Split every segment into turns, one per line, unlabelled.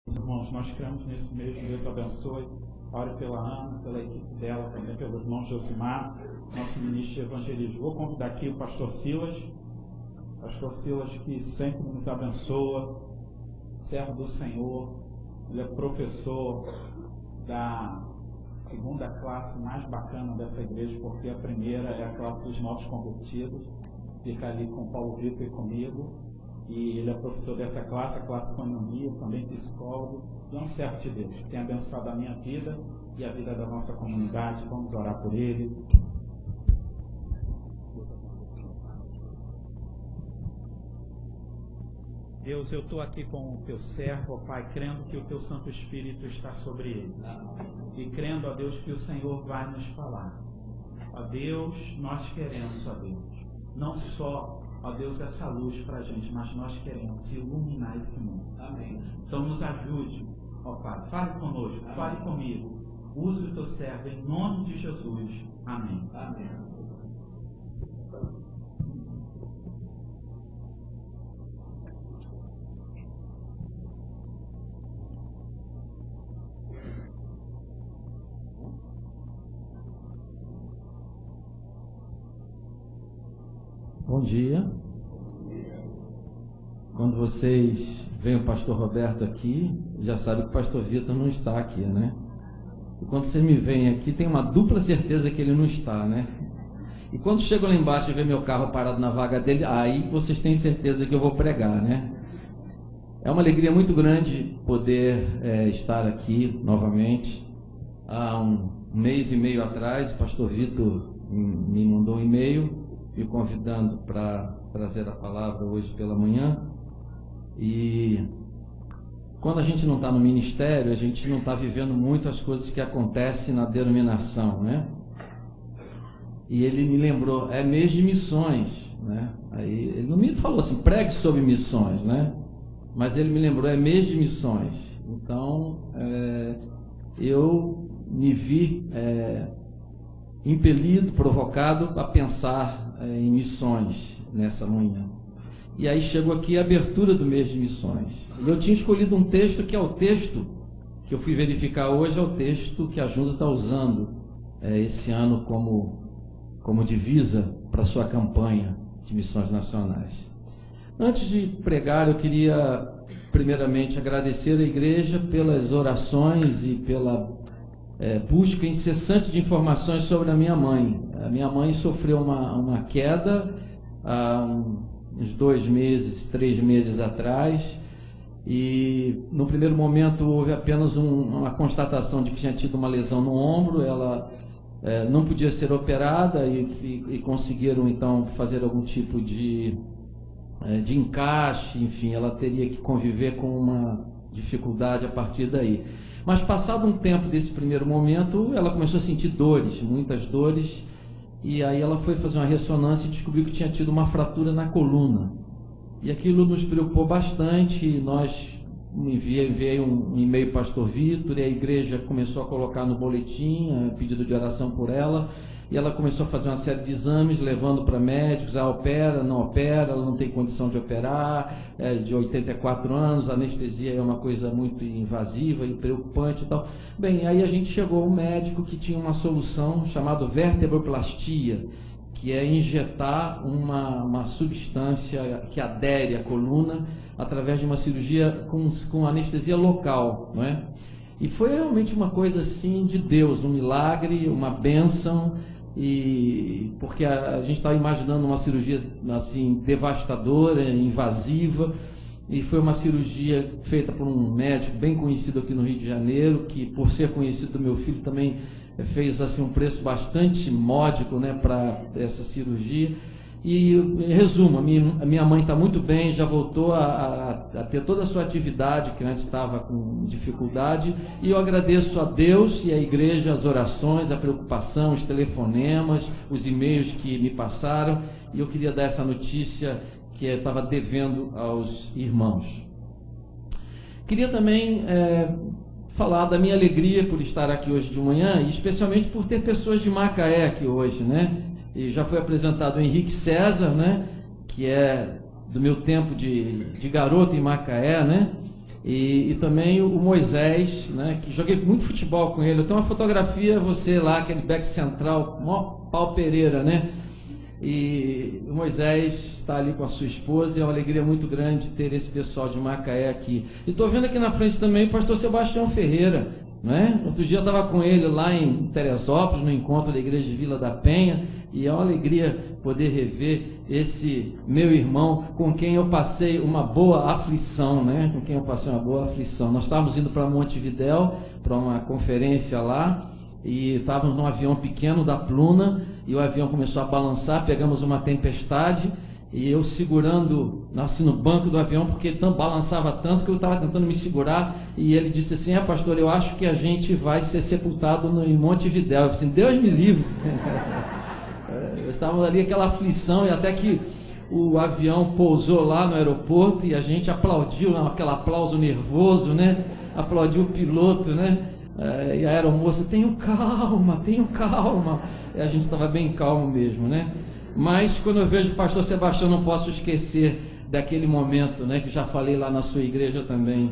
Irmãos, nós cremos nesse mesmo. Deus abençoe. Ore pela Ana, pela equipe dela, também pelo irmão Josimar, nosso ministro de evangelismo. Vou convidar aqui o pastor Silas que sempre nos abençoa, servo do Senhor. Ele é professor da segunda classe mais bacana dessa igreja, porque a primeira é a classe dos novos convertidos, fica ali com o Paulo Vitor e comigo. E ele é professor dessa classe, a classe economia, também psicólogo, e é um servo de Deus, que tem abençoado a minha vida e a vida da nossa comunidade. Vamos orar por ele. Deus, eu estou aqui com o teu servo, ó Pai, crendo que o teu Santo Espírito está sobre ele. E crendo, ó Deus, que o Senhor vai nos falar. Ó Deus, nós queremos, ó Deus, não só, ó Deus, essa luz para a gente, mas nós queremos iluminar esse mundo. Amém. Então nos ajude, ó Pai, fale conosco, amém. Fale comigo, use o teu servo em nome de Jesus. Amém. Amém.
Bom dia. Quando vocês veem o pastor Roberto aqui, já sabem que o pastor Vitor não está aqui, né? E quando vocês me veem aqui, tem uma dupla certeza que ele não está, né? E quando chego lá embaixo e vejo meu carro parado na vaga dele, aí vocês têm certeza que eu vou pregar, né? É uma alegria muito grande poder estar aqui novamente. Há um mês e meio atrás, o pastor Vitor me mandou um e-mail me convidando para trazer a palavra hoje pela manhã. E quando a gente não está no ministério, a gente não está vivendo muito as coisas que acontecem na denominação, né? E ele me lembrou, é mês de missões, né? Aí ele não me falou assim, pregue sobre missões, né? Mas ele me lembrou, é mês de missões. Então, eu me vi impelido, provocado a pensar em missões nessa manhã. E aí chegou aqui a abertura do mês de missões. E eu tinha escolhido um texto que é o texto que eu fui verificar hoje, é o texto que a Junta está usando esse ano como divisa para sua campanha de missões nacionais. Antes de pregar, eu queria primeiramente agradecer a igreja pelas orações e pela busca incessante de informações sobre a minha mãe. A minha mãe sofreu uma queda há uns 2 meses, 3 meses atrás, e no primeiro momento houve apenas uma constatação de que tinha tido uma lesão no ombro. Ela não podia ser operada e conseguiram então fazer algum tipo de encaixe, enfim, ela teria que conviver com uma dificuldade a partir daí. Mas passado um tempo desse primeiro momento, ela começou a sentir dores, muitas dores, e aí ela foi fazer uma ressonância e descobriu que tinha tido uma fratura na coluna. E aquilo nos preocupou bastante. Nós enviei um e-mail para o pastor Vitor, e a igreja começou a colocar no boletim pedido de oração por ela, e ela começou a fazer uma série de exames, levando para médicos, opera, não opera, ela não tem condição de operar, de 84 anos, a anestesia é uma coisa muito invasiva e preocupante e tal. Bem, aí a gente chegou ao médico que tinha uma solução chamada vertebroplastia, que é injetar uma substância que adere à coluna através de uma cirurgia com anestesia local, não é? E foi realmente uma coisa assim de Deus, um milagre, uma bênção. E porque a gente estava imaginando uma cirurgia assim devastadora, invasiva, e foi uma cirurgia feita por um médico bem conhecido aqui no Rio de Janeiro, que por ser conhecido do meu filho também fez assim um preço bastante módico, né, para essa cirurgia. E em resumo, a minha mãe está muito bem, já voltou a ter toda a sua atividade, que antes estava com dificuldade, e eu agradeço a Deus e à igreja as orações, a preocupação, os telefonemas, os e-mails que me passaram, e eu queria dar essa notícia que eu estava devendo aos irmãos. Queria também falar da minha alegria por estar aqui hoje de manhã, e especialmente por ter pessoas de Macaé aqui hoje, né? E já foi apresentado o Henrique César, né, que é do meu tempo de garoto em Macaé, né? E também o Moisés, né, que joguei muito futebol com ele. Eu tenho uma fotografia, você lá, aquele back central, mó pau Pereira, né? E o Moisés está ali com a sua esposa, e é uma alegria muito grande ter esse pessoal de Macaé aqui. E estou vendo aqui na frente também o pastor Sebastião Ferreira, né? Outro dia eu estava com ele lá em Teresópolis, no encontro da igreja de Vila da Penha, e é uma alegria poder rever esse meu irmão com quem eu passei uma boa aflição, né? Com quem eu passei uma boa aflição. Nós estávamos indo para Montevidéu, para uma conferência lá, e estávamos num avião pequeno da Pluna, e o avião começou a balançar, pegamos uma tempestade, e eu segurando assim no banco do avião, porque balançava tanto que eu estava tentando me segurar, e ele disse assim: pastor, eu acho que a gente vai ser sepultado em Montevidéu. Eu disse assim: Deus me livre. Estávamos ali aquela aflição, e até que o avião pousou lá no aeroporto, e a gente aplaudiu, aquele aplauso nervoso, né? Aplaudiu o piloto, né? E a aeromoça: tenham calma, tenham calma. E a gente estava bem calmo mesmo, né? Mas quando eu vejo o pastor Sebastião, não posso esquecer daquele momento, né? Que já falei lá na sua igreja também,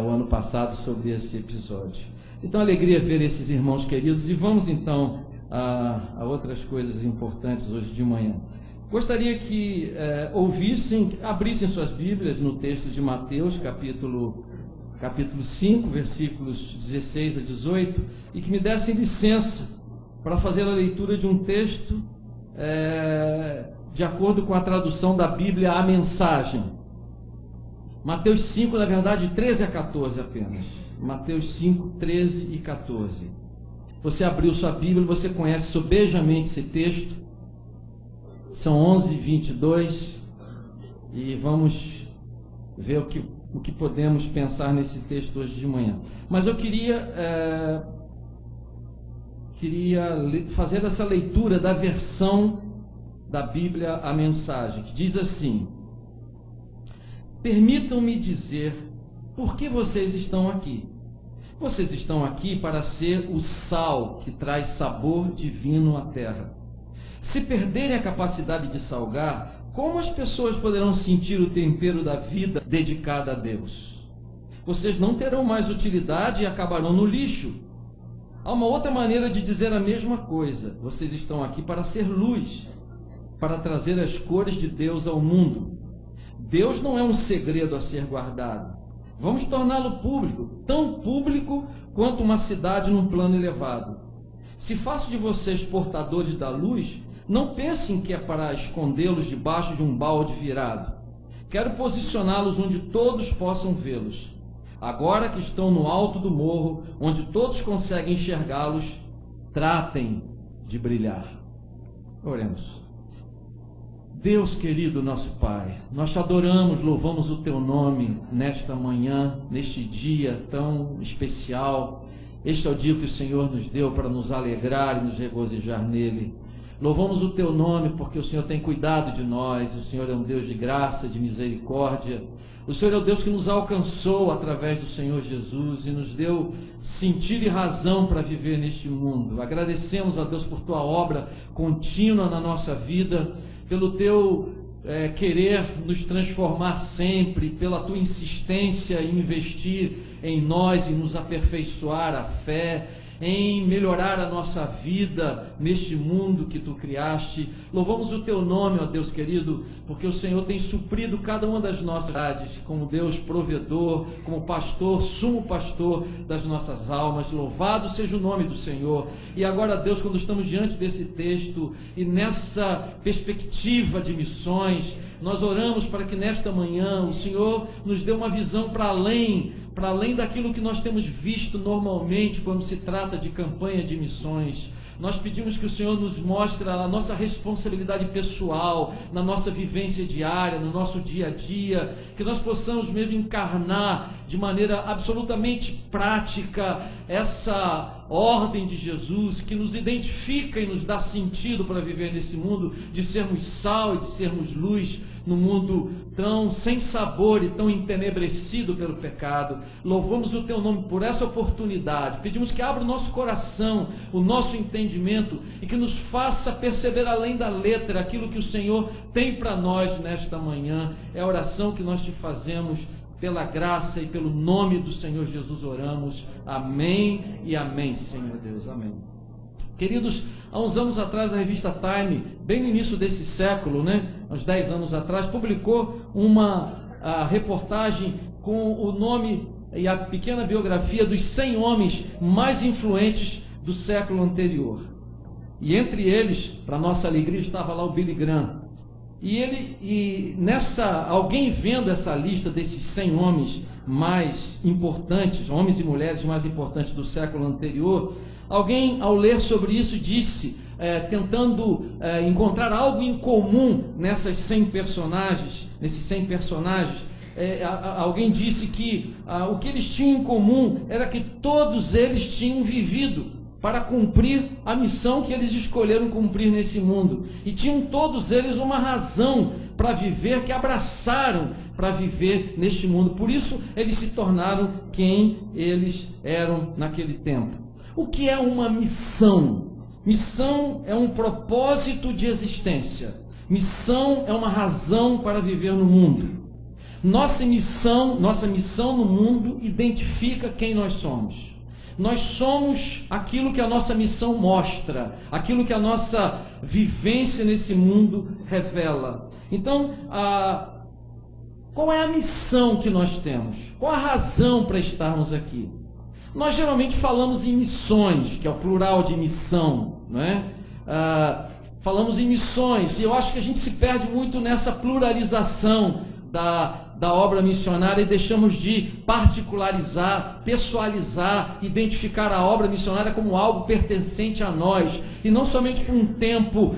o ano passado, sobre esse episódio. Então, alegria ver esses irmãos queridos, e vamos então a outras coisas importantes hoje de manhã. Gostaria que abrissem suas Bíblias no texto de Mateus, capítulo 5, versículos 16 a 18, e que me dessem licença para fazer a leitura de um texto de acordo com a tradução da Bíblia, a Mensagem. Mateus 5, na verdade, 13 a 14 apenas. Mateus 5, 13 e 14. Você abriu sua Bíblia, você conhece sobejamente esse texto. São 11h22, e vamos ver o que podemos pensar nesse texto hoje de manhã. Mas eu queria fazer essa leitura da versão da Bíblia, a Mensagem, que diz assim: permitam-me dizer por que vocês estão aqui. Vocês estão aqui para ser o sal que traz sabor divino à terra. Se perderem a capacidade de salgar, como as pessoas poderão sentir o tempero da vida dedicada a Deus? Vocês não terão mais utilidade e acabarão no lixo. Há uma outra maneira de dizer a mesma coisa: vocês estão aqui para ser luz, para trazer as cores de Deus ao mundo. Deus não é um segredo a ser guardado. Vamos torná-lo público, tão público quanto uma cidade num plano elevado. Se faço de vocês portadores da luz, não pensem que é para escondê-los debaixo de um balde virado. Quero posicioná-los onde todos possam vê-los. Agora que estão no alto do morro, onde todos conseguem enxergá-los, tratem de brilhar. Oremos. Deus querido, nosso Pai, nós te adoramos, louvamos o teu nome nesta manhã, neste dia tão especial. Este é o dia que o Senhor nos deu para nos alegrar e nos regozijar nele. Louvamos o teu nome porque o Senhor tem cuidado de nós. O Senhor é um Deus de graça, de misericórdia. O Senhor é o Deus que nos alcançou através do Senhor Jesus e nos deu sentido e razão para viver neste mundo. Agradecemos a Deus por tua obra contínua na nossa vida, pelo teu querer nos transformar sempre, pela tua insistência em investir em nós e nos aperfeiçoar a fé, em melhorar a nossa vida neste mundo que tu criaste. Louvamos o teu nome, ó Deus querido, porque o Senhor tem suprido cada uma das nossas necessidades, como Deus provedor, como pastor, sumo pastor das nossas almas. Louvado seja o nome do Senhor. E agora, Deus, quando estamos diante desse texto e nessa perspectiva de missões, nós oramos para que nesta manhã o Senhor nos dê uma visão para além daquilo que nós temos visto normalmente quando se trata de campanha de missões. Nós pedimos que o Senhor nos mostre a nossa responsabilidade pessoal, na nossa vivência diária, no nosso dia a dia, que nós possamos mesmo encarnar de maneira absolutamente prática essa ordem de Jesus, que nos identifica e nos dá sentido para viver nesse mundo, de sermos sal e de sermos luz, num mundo tão sem sabor e tão entenebrecido pelo pecado. Louvamos o teu nome por essa oportunidade. Pedimos que abra o nosso coração, o nosso entendimento, e que nos faça perceber além da letra aquilo que o Senhor tem para nós nesta manhã. É a oração que nós te fazemos pela graça e pelo nome do Senhor Jesus oramos. Amém e amém, Senhor Deus. Amém. Queridos, há uns anos atrás a revista Time, bem no início desse século, né, uns 10 anos atrás, publicou uma reportagem com o nome e a pequena biografia dos 100 homens mais influentes do século anterior. E entre eles, para nossa alegria, estava lá o Billy Graham. Alguém vendo essa lista desses 100 homens mais importantes, homens e mulheres mais importantes do século anterior, alguém, ao ler sobre isso, disse, tentando encontrar algo em comum nesses 100 personagens, alguém disse que o que eles tinham em comum era que todos eles tinham vivido para cumprir a missão que eles escolheram cumprir nesse mundo. E tinham todos eles uma razão para viver, que abraçaram para viver neste mundo. Por isso, eles se tornaram quem eles eram naquele tempo. O que é uma missão? Missão é um propósito de existência. Missão é uma razão para viver no mundo. Nossa missão no mundo identifica quem nós somos. Nós somos aquilo que a nossa missão mostra, aquilo que a nossa vivência nesse mundo revela. Então, qual é a missão que nós temos? Qual a razão para estarmos aqui? Nós geralmente falamos em missões, que é o plural de missão, não é? Falamos em missões, e eu acho que a gente se perde muito nessa pluralização da obra missionária e deixamos de particularizar, pessoalizar, identificar a obra missionária como algo pertencente a nós, e não somente por um tempo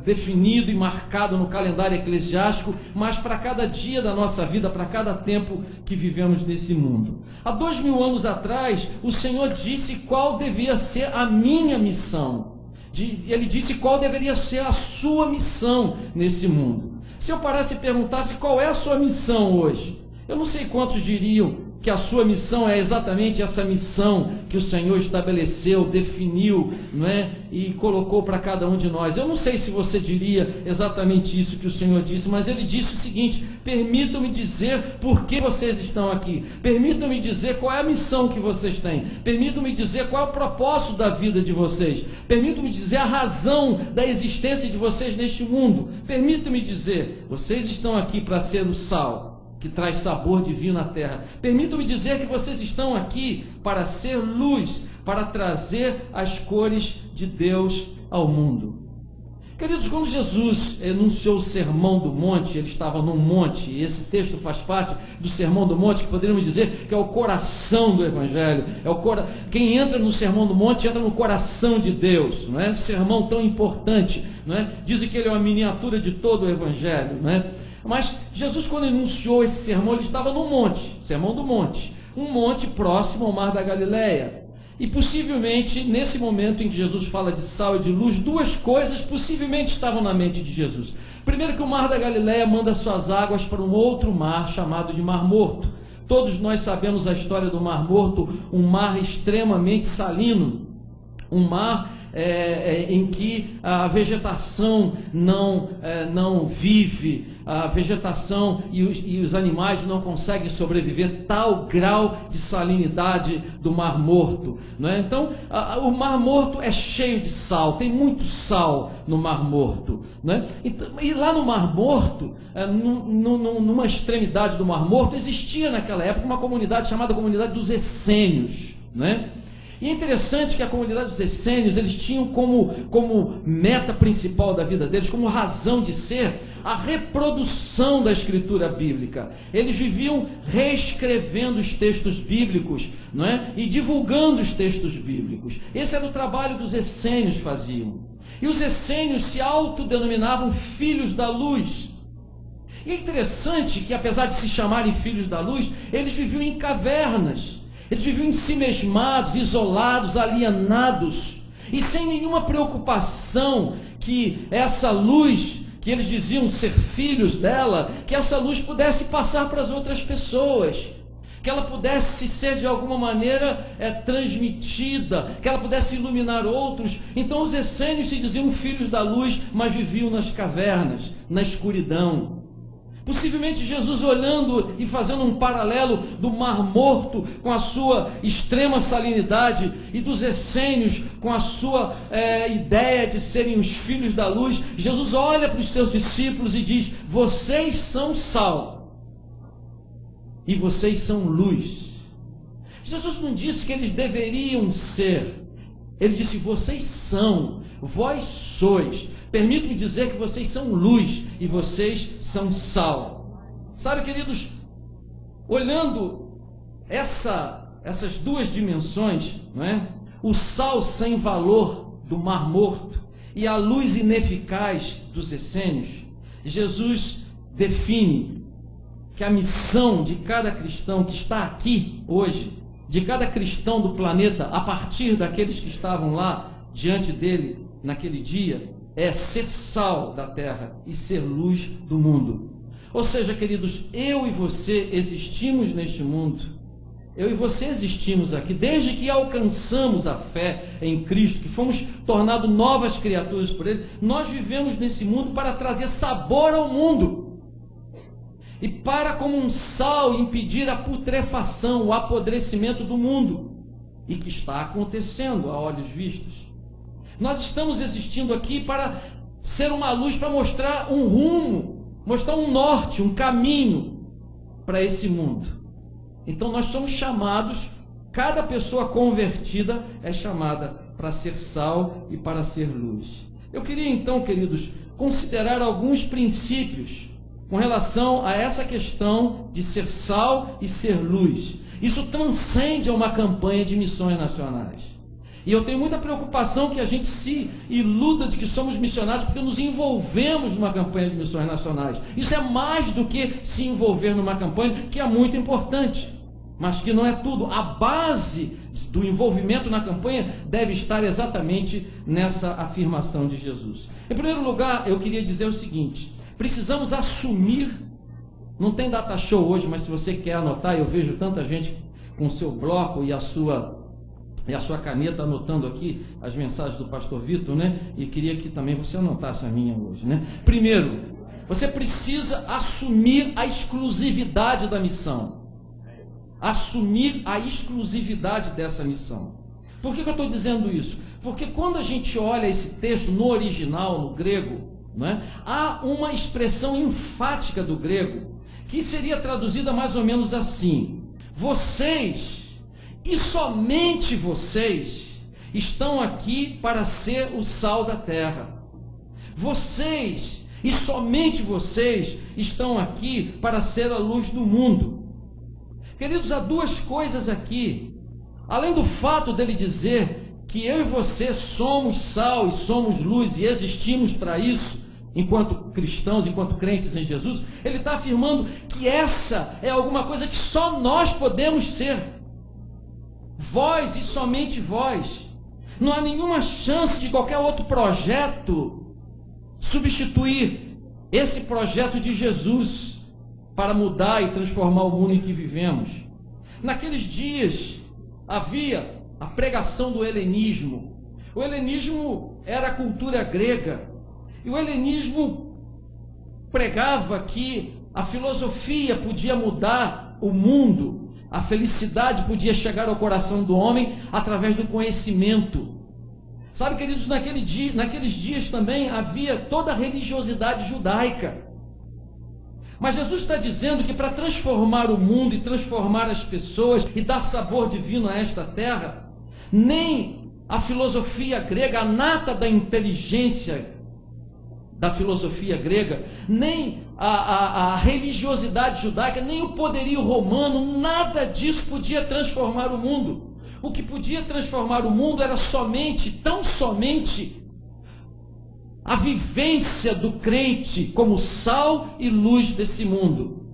definido e marcado no calendário eclesiástico, mas para cada dia da nossa vida, para cada tempo que vivemos nesse mundo. Há 2000 anos atrás, o Senhor disse qual devia ser a minha missão. Ele disse qual deveria ser a sua missão nesse mundo. Se eu parasse e perguntasse qual é a sua missão hoje, eu não sei quantos diriam que a sua missão é exatamente essa missão que o Senhor estabeleceu, definiu, não é? E colocou para cada um de nós. Eu não sei se você diria exatamente isso que o Senhor disse, mas Ele disse o seguinte: permitam-me dizer por que vocês estão aqui, permitam-me dizer qual é a missão que vocês têm, permitam-me dizer qual é o propósito da vida de vocês, permitam-me dizer a razão da existência de vocês neste mundo, permitam-me dizer, vocês estão aqui para ser o sal que traz sabor divino à terra. Permitam-me dizer que vocês estão aqui para ser luz, para trazer as cores de Deus ao mundo. Queridos, quando Jesus enunciou o Sermão do Monte, ele estava num monte, e esse texto faz parte do Sermão do Monte, que poderíamos dizer que é o coração do Evangelho. Quem entra no Sermão do Monte entra no coração de Deus, não é? Um sermão tão importante, não é? Dizem que ele é uma miniatura de todo o Evangelho, não é? Mas Jesus, quando enunciou esse sermão, ele estava no monte, Sermão do Monte, um monte próximo ao Mar da Galileia. E possivelmente, nesse momento em que Jesus fala de sal e de luz, duas coisas possivelmente estavam na mente de Jesus. Primeiro, que o Mar da Galileia manda suas águas para um outro mar chamado de Mar Morto. Todos nós sabemos a história do Mar Morto, um mar extremamente salino, um mar em que a vegetação não vive, a vegetação e os animais não conseguem sobreviver, tal grau de salinidade do Mar Morto, não é? Então, o Mar Morto é cheio de sal, tem muito sal no Mar Morto, não é? E lá no Mar Morto, numa extremidade do Mar Morto, existia naquela época uma comunidade chamada Comunidade dos Essênios, não é? E é interessante que a comunidade dos essênios, eles tinham como meta principal da vida deles, como razão de ser, a reprodução da escritura bíblica. Eles viviam reescrevendo os textos bíblicos, não é? E divulgando os textos bíblicos. Esse era o trabalho que os essênios faziam. E os essênios se autodenominavam filhos da luz. E é interessante que, apesar de se chamarem filhos da luz, eles viviam em cavernas. Eles viviam ensimesmados, isolados, alienados, e sem nenhuma preocupação que essa luz, que eles diziam ser filhos dela, que essa luz pudesse passar para as outras pessoas, que ela pudesse ser de alguma maneira transmitida, que ela pudesse iluminar outros. Então os essênios se diziam filhos da luz, mas viviam nas cavernas, na escuridão. Possivelmente Jesus olhando e fazendo um paralelo do Mar Morto com a sua extrema salinidade e dos essênios com a sua ideia de serem os filhos da luz. Jesus olha para os seus discípulos e diz: vocês são sal e vocês são luz. Jesus não disse que eles deveriam ser, ele disse: vocês são, vós sois. Permito-me dizer que vocês são luz e vocês são sal. Sabe, queridos, olhando essas duas dimensões, não é? O sal sem valor do Mar Morto e a luz ineficaz dos essênios, Jesus define que a missão de cada cristão que está aqui hoje, de cada cristão do planeta, a partir daqueles que estavam lá diante dele naquele dia, é ser sal da terra e ser luz do mundo. Ou seja, queridos, eu e você existimos neste mundo, eu e você existimos aqui, desde que alcançamos a fé em Cristo, que fomos tornados novas criaturas por Ele, nós vivemos nesse mundo para trazer sabor ao mundo, e para, como um sal, impedir a putrefação, o apodrecimento do mundo, e que está acontecendo a olhos vistos. Nós estamos existindo aqui para ser uma luz, para mostrar um rumo, mostrar um norte, um caminho para esse mundo. Então nós somos chamados, cada pessoa convertida é chamada para ser sal e para ser luz. Eu queria então, queridos, considerar alguns princípios com relação a essa questão de ser sal e ser luz. Isso transcende a uma campanha de missões nacionais. E eu tenho muita preocupação que a gente se iluda de que somos missionários porque nos envolvemos numa campanha de missões nacionais. Isso é mais do que se envolver numa campanha, que é muito importante, mas que não é tudo. A base do envolvimento na campanha deve estar exatamente nessa afirmação de Jesus. Em primeiro lugar, eu queria dizer o seguinte: precisamos assumir, não tem data show hoje, mas se você quer anotar, eu vejo tanta gente com o seu bloco e a sua caneta anotando aqui as mensagens do pastor Vitor, né? E queria que também você anotasse a minha hoje, né? Primeiro, você precisa assumir a exclusividade da missão. Assumir a exclusividade dessa missão. Por que eu estou dizendo isso? Porque quando a gente olha esse texto no original, no grego, né, há uma expressão enfática do grego que seria traduzida mais ou menos assim: vocês, e somente vocês, estão aqui para ser o sal da terra. Vocês, e somente vocês, estão aqui para ser a luz do mundo. Queridos, há duas coisas aqui. Além do fato dele dizer que eu e você somos sal e somos luz e existimos para isso, enquanto cristãos, enquanto crentes em Jesus, ele está afirmando que essa é alguma coisa que só nós podemos ser. Vós e somente vós. Não há nenhuma chance de qualquer outro projeto substituir esse projeto de Jesus para mudar e transformar o mundo em que vivemos. Naqueles dias havia a pregação do helenismo. O helenismo era a cultura grega, e o helenismo pregava que a filosofia podia mudar o mundo, a felicidade podia chegar ao coração do homem através do conhecimento. Sabe, queridos, naqueles dias também havia toda a religiosidade judaica. Mas Jesus está dizendo que para transformar o mundo e transformar as pessoas e dar sabor divino a esta terra, nem a filosofia grega, a nata da inteligência da filosofia grega, nem a religiosidade judaica, nem o poderio romano, nada disso podia transformar o mundo. O que podia transformar o mundo era somente, tão somente, a vivência do crente como sal e luz desse mundo,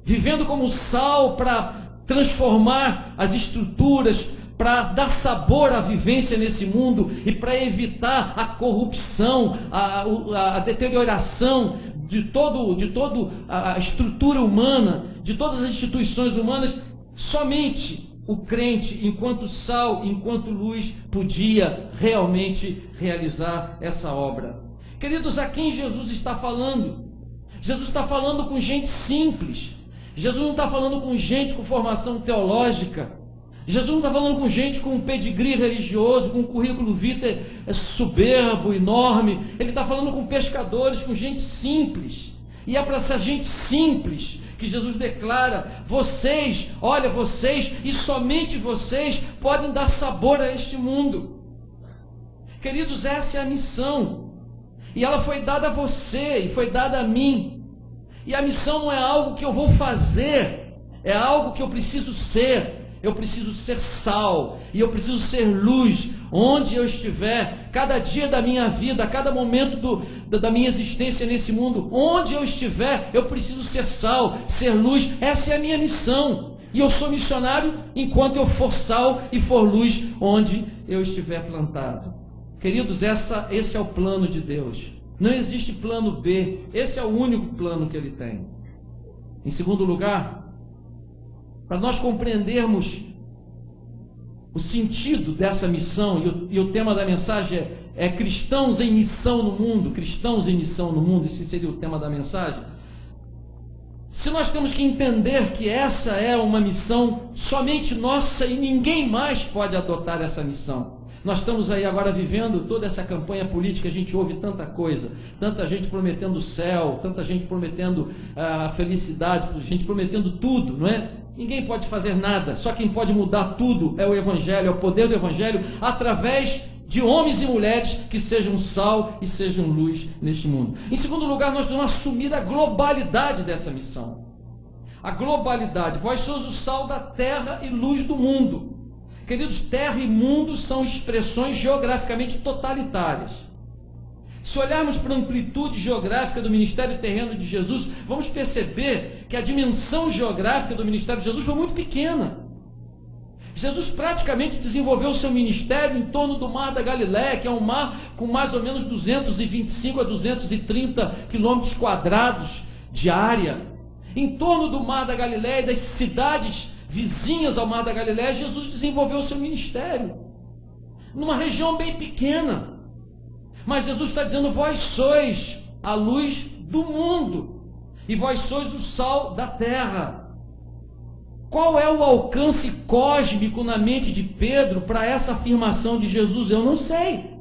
vivendo como sal para transformar as estruturas, para dar sabor à vivência nesse mundo e para evitar a corrupção, a deterioração de toda a estrutura humana, de todas as instituições humanas. Somente o crente, enquanto sal, enquanto luz, podia realmente realizar essa obra. Queridos, a quem Jesus está falando? Jesus está falando com gente simples. Jesus não está falando com gente com formação teológica. Jesus não está falando com gente com um pedigree religioso, com um currículo vitae soberbo, enorme. Ele está falando com pescadores, com gente simples. E é para essa gente simples que Jesus declara: vocês, olha, vocês e somente vocês podem dar sabor a este mundo. Queridos, essa é a missão. E ela foi dada a você e foi dada a mim. E a missão não é algo que eu vou fazer, é algo que eu preciso ser. Eu preciso ser sal e eu preciso ser luz onde eu estiver, cada dia da minha vida, cada momento da minha existência nesse mundo, onde eu estiver, eu preciso ser sal, ser luz. Essa é a minha missão. E eu sou missionário enquanto eu for sal e for luz onde eu estiver plantado. Queridos, esse é o plano de Deus. Não existe plano B. Esse é o único plano que Ele tem. Em segundo lugar, para nós compreendermos o sentido dessa missão, e o tema da mensagem é cristãos em missão no mundo, cristãos em missão no mundo, esse seria o tema da mensagem. Se nós temos que entender que essa é uma missão somente nossa e ninguém mais pode adotar essa missão. Nós estamos aí agora vivendo toda essa campanha política, a gente ouve tanta coisa, tanta gente prometendo o céu, tanta gente prometendo a felicidade, gente prometendo tudo, não é? Ninguém pode fazer nada, só quem pode mudar tudo é o Evangelho, é o poder do Evangelho, através de homens e mulheres que sejam sal e sejam luz neste mundo. Em segundo lugar, nós devemos assumir a globalidade dessa missão. A globalidade. Vós sois o sal da terra e luz do mundo. Queridos, terra e mundo são expressões geograficamente totalitárias. Se olharmos para a amplitude geográfica do ministério terreno de Jesus, vamos perceber que a dimensão geográfica do ministério de Jesus foi muito pequena. Jesus praticamente desenvolveu o seu ministério em torno do Mar da Galileia, que é um mar com mais ou menos 225 a 230 quilômetros quadrados de área. Em torno do Mar da Galileia e das cidades vizinhas ao Mar da Galileia, Jesus desenvolveu o seu ministério numa região bem pequena. Mas Jesus está dizendo: vós sois a luz do mundo e vós sois o sal da terra. Qual é o alcance cósmico na mente de Pedro para essa afirmação de Jesus? Eu não sei.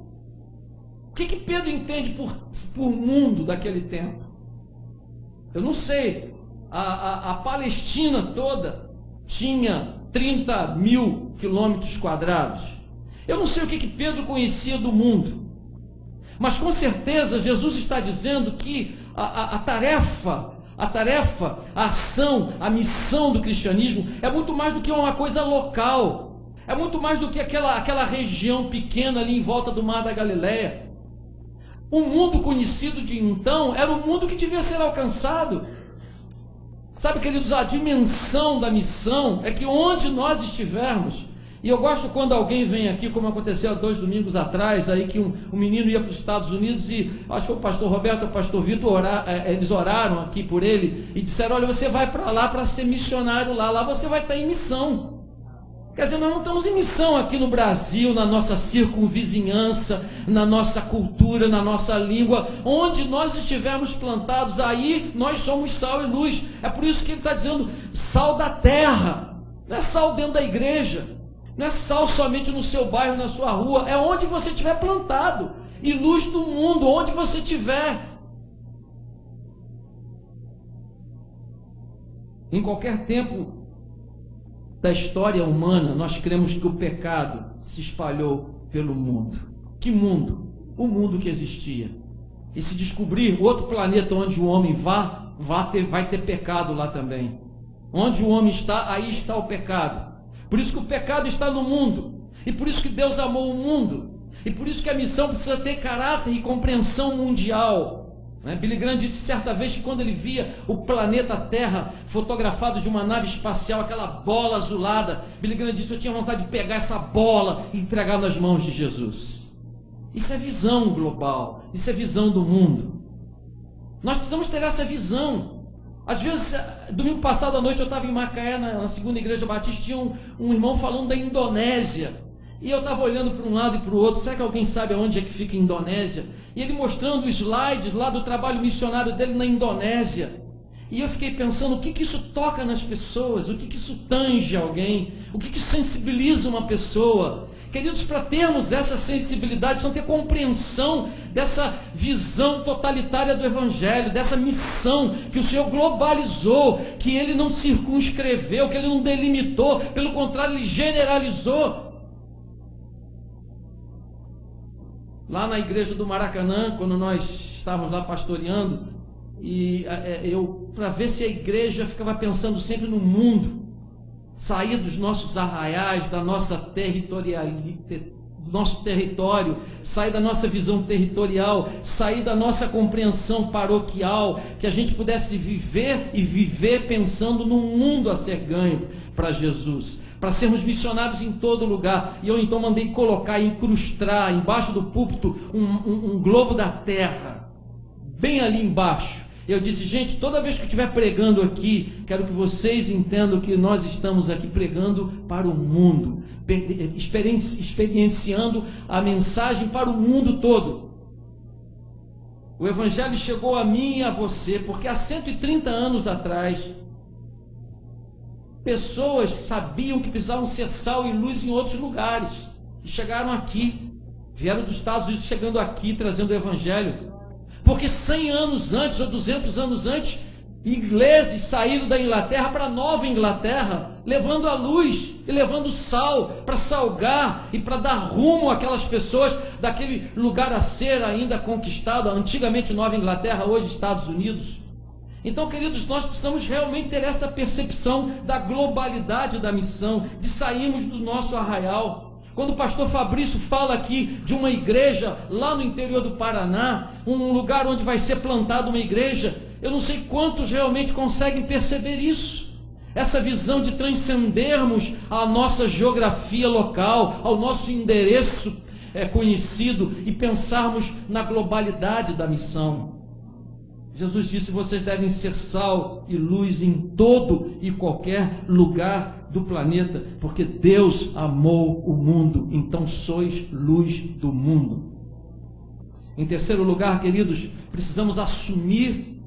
O que Pedro entende por mundo daquele tempo? Eu não sei. A Palestina toda tinha 30 mil quilômetros quadrados. Eu não sei o que Pedro conhecia do mundo. Mas com certeza Jesus está dizendo que a tarefa, a ação, a missão do cristianismo é muito mais do que uma coisa local. É muito mais do que aquela região pequena ali em volta do Mar da Galileia. O mundo conhecido de então era o mundo que devia ser alcançado. Sabe, queridos, a dimensão da missão é que onde nós estivermos. E eu gosto quando alguém vem aqui, como aconteceu há 2 domingos atrás, aí que um menino ia para os Estados Unidos e acho que foi o pastor Roberto ou o pastor Vitor, eles oraram aqui por ele e disseram: olha, você vai para lá para ser missionário lá você vai estar em missão. Quer dizer, nós não estamos em missão aqui no Brasil, na nossa circunvizinhança, na nossa cultura, na nossa língua. Onde nós estivermos plantados, aí nós somos sal e luz. É por isso que ele está dizendo sal da terra. Não é sal dentro da igreja. Não é sal somente no seu bairro, na sua rua. É onde você estiver plantado. E luz do mundo, onde você estiver. Em qualquer tempo da história humana, nós cremos que o pecado se espalhou pelo mundo. Que mundo? O mundo que existia. E se descobrir outro planeta onde o homem vai ter pecado lá também. Onde o homem está, aí está o pecado. Por isso que o pecado está no mundo. E por isso que Deus amou o mundo. E por isso que a missão precisa ter caráter e compreensão mundial. Billy Graham disse certa vez que quando ele via o planeta Terra fotografado de uma nave espacial, aquela bola azulada, Billy Graham disse: eu tinha vontade de pegar essa bola e entregar nas mãos de Jesus. Isso é visão global, isso é visão do mundo. Nós precisamos ter essa visão. Às vezes, domingo passado à noite eu estava em Macaé, na segunda igreja batista, tinha um irmão falando da Indonésia. E eu estava olhando para um lado e para o outro. Será que alguém sabe aonde é que fica a Indonésia? E ele mostrando slides lá do trabalho missionário dele na Indonésia. E eu fiquei pensando, o que isso toca nas pessoas? O que isso tange alguém? O que isso sensibiliza uma pessoa? Queridos, para termos essa sensibilidade, precisamos ter compreensão dessa visão totalitária do Evangelho, dessa missão que o Senhor globalizou, que Ele não circunscreveu, que Ele não delimitou, pelo contrário, Ele generalizou. Lá na igreja do Maracanã, quando nós estávamos lá pastoreando, e eu, para ver se a igreja ficava pensando sempre no mundo, sair dos nossos arraiais, da nossa do nosso território, sair da nossa visão territorial, sair da nossa compreensão paroquial, que a gente pudesse viver e viver pensando num mundo a ser ganho para Jesus, para sermos missionários em todo lugar. E eu então mandei colocar, incrustar embaixo do púlpito um globo da terra, bem ali embaixo. Eu disse, gente, toda vez que eu estiver pregando aqui, quero que vocês entendam que nós estamos aqui pregando para o mundo, experienciando a mensagem para o mundo todo. O Evangelho chegou a mim e a você, porque há 130 anos atrás, pessoas sabiam que precisavam ser sal e luz em outros lugares, e chegaram aqui, vieram dos Estados Unidos chegando aqui, trazendo o Evangelho. Porque 100 anos antes ou 200 anos antes, ingleses saíram da Inglaterra para Nova Inglaterra, levando a luz e levando sal para salgar e para dar rumo àquelas pessoas daquele lugar a ser ainda conquistado, antigamente Nova Inglaterra, hoje Estados Unidos. Então, queridos, nós precisamos realmente ter essa percepção da globalidade da missão, de sairmos do nosso arraial. Quando o pastor Fabrício fala aqui de uma igreja lá no interior do Paraná, um lugar onde vai ser plantada uma igreja, eu não sei quantos realmente conseguem perceber isso. Essa visão de transcendermos a nossa geografia local, ao nosso endereço conhecido e pensarmos na globalidade da missão. Jesus disse, vocês devem ser sal e luz em todo e qualquer lugar do planeta, porque Deus amou o mundo, então sois luz do mundo. Em terceiro lugar, queridos, precisamos assumir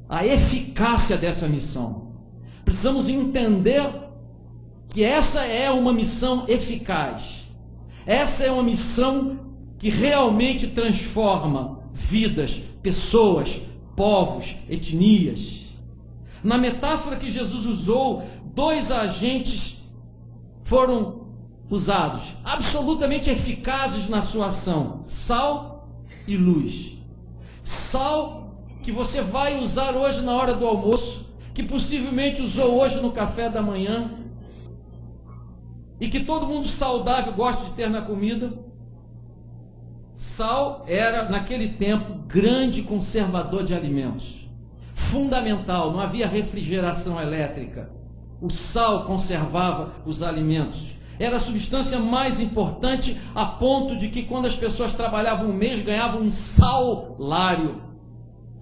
a eficácia dessa missão. Precisamos entender que essa é uma missão eficaz. Essa é uma missão que realmente transforma vidas, pessoas, povos, etnias. Na metáfora que Jesus usou, 2 agentes foram usados, absolutamente eficazes na sua ação: sal e luz. Sal que você vai usar hoje na hora do almoço, que possivelmente usou hoje no café da manhã, e que todo mundo saudável gosta de ter na comida. Sal era, naquele tempo, grande conservador de alimentos. Fundamental, não havia refrigeração elétrica. O sal conservava os alimentos. Era a substância mais importante, a ponto de que quando as pessoas trabalhavam um mês, ganhavam um salário.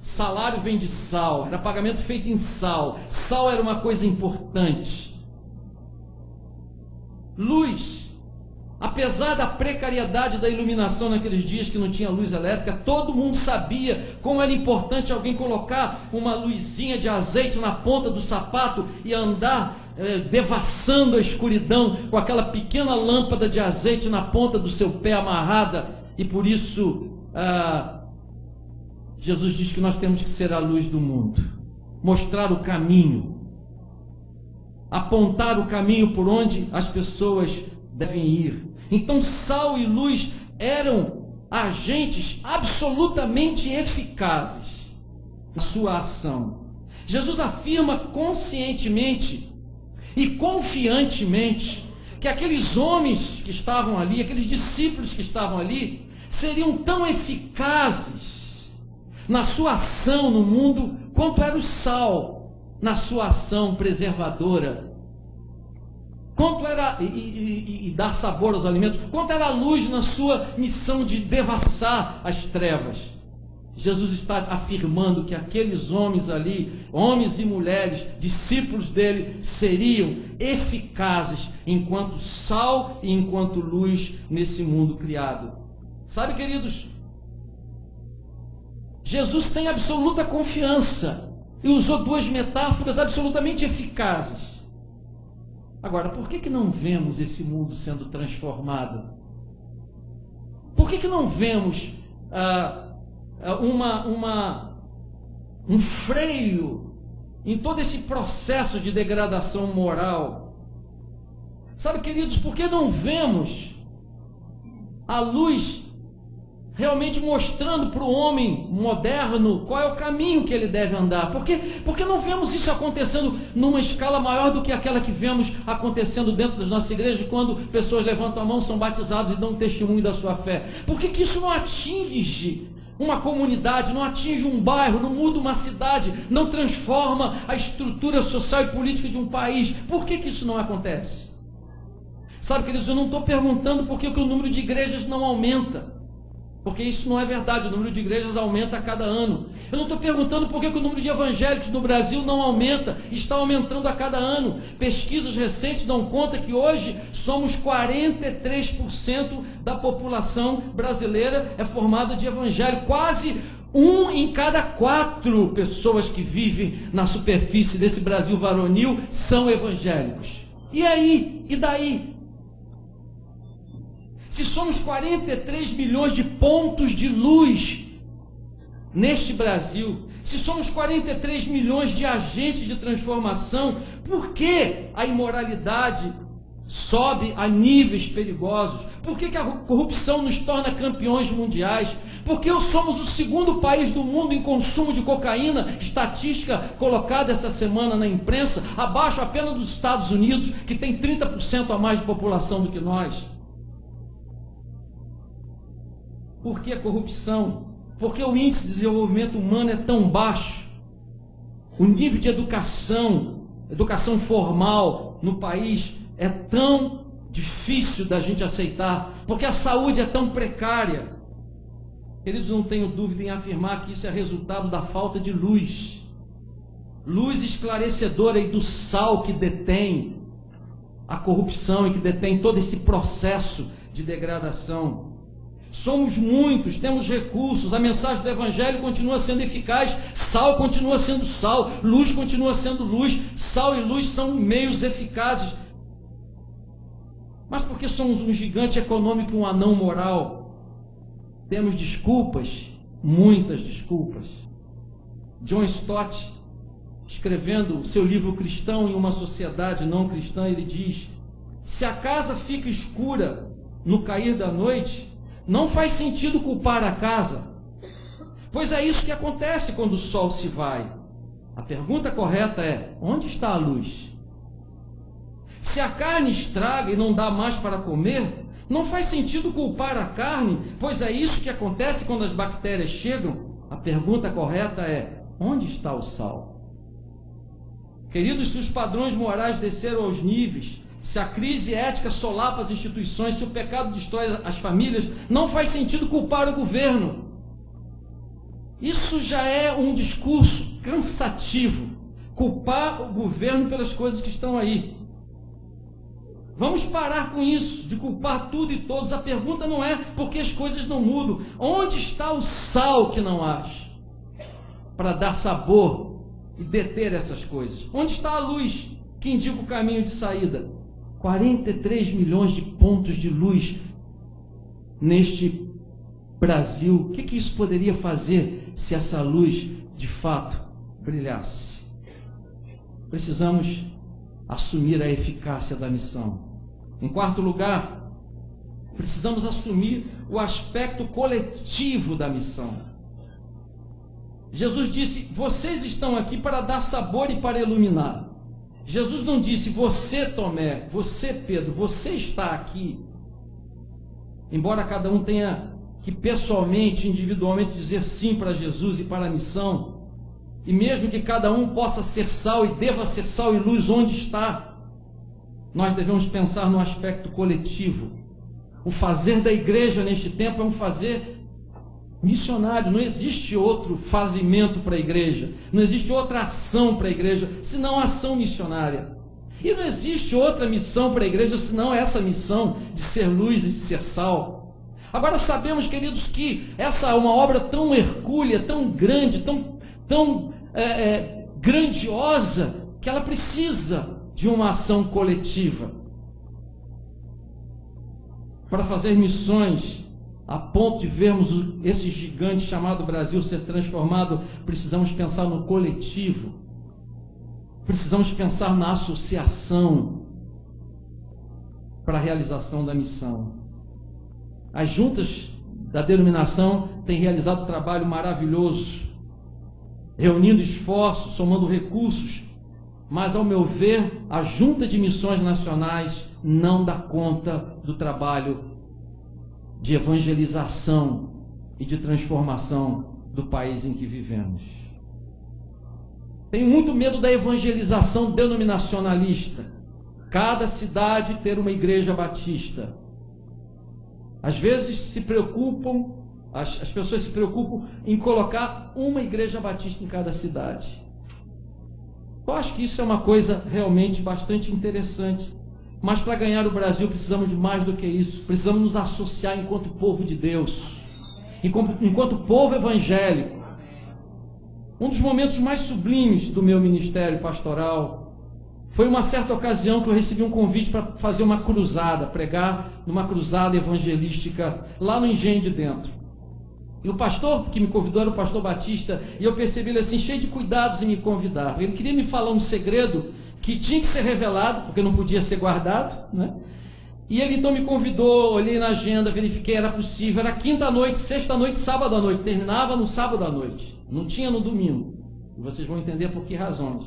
Salário vem de sal, era pagamento feito em sal. Sal era uma coisa importante. Luz. Apesar da precariedade da iluminação naqueles dias que não tinha luz elétrica, todo mundo sabia como era importante alguém colocar uma luzinha de azeite na ponta do sapato e andar devassando a escuridão com aquela pequena lâmpada de azeite na ponta do seu pé amarrada. E por isso Jesus diz que nós temos que ser a luz do mundo, mostrar o caminho, apontar o caminho por onde as pessoas devem ir. Então sal e luz eram agentes absolutamente eficazes na sua ação. Jesus afirma conscientemente e confiantemente que aqueles homens que estavam ali, aqueles discípulos que estavam ali, seriam tão eficazes na sua ação no mundo quanto era o sal na sua ação preservadora, quanto era e dar sabor aos alimentos, quanto era a luz na sua missão de devassar as trevas. Jesus está afirmando que aqueles homens ali, homens e mulheres, discípulos dele, seriam eficazes enquanto sal e enquanto luz nesse mundo criado. Sabe, queridos, Jesus tem absoluta confiança e usou duas metáforas absolutamente eficazes. Agora, por que não vemos esse mundo sendo transformado? Por que não vemos um freio em todo esse processo de degradação moral? Sabe, queridos, por que não vemos a luz realmente mostrando para o homem moderno qual é o caminho que ele deve andar? Por que não vemos isso acontecendo numa escala maior do que aquela que vemos acontecendo dentro das nossas igrejas, quando pessoas levantam a mão, são batizadas e dão um testemunho da sua fé? Por que isso não atinge uma comunidade, não atinge um bairro, não muda uma cidade, não transforma a estrutura social e política de um país? Por que isso não acontece? Sabe, queridos, eu não estou perguntando por que o número de igrejas não aumenta, porque isso não é verdade. O número de igrejas aumenta a cada ano. Eu não estou perguntando por que o número de evangélicos no Brasil não aumenta, está aumentando a cada ano. Pesquisas recentes dão conta que hoje somos 43% da população brasileira é formada de evangélicos. Quase 1 em cada 4 pessoas que vivem na superfície desse Brasil varonil são evangélicos. E aí? E daí? Se somos 43 milhões de pontos de luz neste Brasil, se somos 43 milhões de agentes de transformação, por que a imoralidade sobe a níveis perigosos? Por que a corrupção nos torna campeões mundiais? Por que somos o segundo país do mundo em consumo de cocaína? Estatística colocada essa semana na imprensa, abaixo apenas dos Estados Unidos, que tem 30% a mais de população do que nós. Por que a corrupção? Por que o índice de desenvolvimento humano é tão baixo? O nível de educação formal no país é tão difícil da gente aceitar. Porque a saúde é tão precária. Queridos, não tenho dúvida em afirmar que isso é resultado da falta de luz. Luz esclarecedora e do sal que detém a corrupção e que detém todo esse processo de degradação. Somos muitos, temos recursos, a mensagem do Evangelho continua sendo eficaz, sal continua sendo sal, luz continua sendo luz, sal e luz são meios eficazes. Mas porque somos um gigante econômico e um anão moral, temos desculpas, muitas desculpas. John Stott, escrevendo seu livro Cristão em uma Sociedade Não Cristã, ele diz: se a casa fica escura no cair da noite, não faz sentido culpar a casa, pois é isso que acontece quando o sol se vai. A pergunta correta é: onde está a luz? Se a carne estraga e não dá mais para comer, não faz sentido culpar a carne, pois é isso que acontece quando as bactérias chegam. A pergunta correta é: onde está o sal? Queridos, se os padrões morais desceram aos níveis, se a crise ética solapa as instituições, se o pecado destrói as famílias, não faz sentido culpar o governo. Isso já é um discurso cansativo, culpar o governo pelas coisas que estão aí. Vamos parar com isso, de culpar tudo e todos. A pergunta não é porque as coisas não mudam. Onde está o sal que não acha para dar sabor e deter essas coisas? Onde está a luz que indica o caminho de saída? 43 milhões de pontos de luz neste Brasil. O que isso poderia fazer se essa luz de fato brilhasse? Precisamos assumir a eficácia da missão. Em quarto lugar, precisamos assumir o aspecto coletivo da missão. Jesus disse: vocês estão aqui para dar sabor e para iluminar. Jesus não disse: você, Tomé, você, Pedro, você está aqui. Embora cada um tenha que pessoalmente, individualmente dizer sim para Jesus e para a missão, e mesmo que cada um possa ser sal e deva ser sal e luz onde está, nós devemos pensar no aspecto coletivo. O fazer da igreja neste tempo é um fazer Missionário, não existe outro fazimento para a igreja, não existe outra ação para a igreja, senão a ação missionária. E não existe outra missão para a igreja, senão essa missão de ser luz e de ser sal. Agora sabemos, queridos, que essa é uma obra tão hercúlea, tão grande, tão grandiosa, que ela precisa de uma ação coletiva. Para fazer missões, a ponto de vermos esse gigante chamado Brasil ser transformado, precisamos pensar no coletivo, precisamos pensar na associação para a realização da missão. As juntas da denominação têm realizado um trabalho maravilhoso, reunindo esforços, somando recursos, mas, ao meu ver, a Junta de Missões Nacionais não dá conta do trabalho de evangelização e de transformação do país em que vivemos. Tenho muito medo da evangelização denominacionalista. Cada cidade ter uma igreja batista. Às vezes se preocupam, as pessoas se preocupam em colocar uma igreja batista em cada cidade. Eu acho que isso é uma coisa realmente bastante interessante. Mas para ganhar o Brasil precisamos de mais do que isso. Precisamos nos associar enquanto povo de Deus, enquanto povo evangélico. Um dos momentos mais sublimes do meu ministério pastoral foi uma certa ocasião que eu recebi um convite para fazer uma cruzada, pregar numa cruzada evangelística lá no Engenho de Dentro. E o pastor que me convidou era o pastor Batista, e eu percebi ele assim, cheio de cuidados em me convidar. Ele queria me falar um segredo que tinha que ser revelado, porque não podia ser guardado, né? E ele então me convidou, olhei na agenda, verifiquei, era possível, era quinta-noite, sexta-noite, sábado à noite, terminava no sábado à noite, não tinha no domingo. E vocês vão entender por que razões.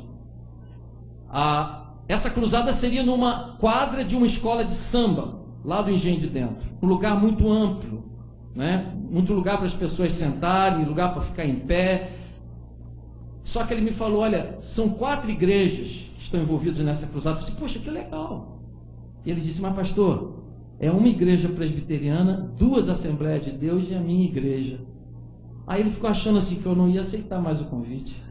Essa cruzada seria numa quadra de uma escola de samba, lá do Engenho de Dentro, um lugar muito amplo, né? Muito lugar para as pessoas sentarem, lugar para ficar em pé. Só que ele me falou, olha, são 4 igrejas que estão envolvidas nessa cruzada. Eu disse, poxa, que legal. E ele disse, mas pastor, é uma igreja presbiteriana, 2 Assembleias de Deus e a minha igreja. Aí ele ficou achando assim que eu não ia aceitar mais o convite.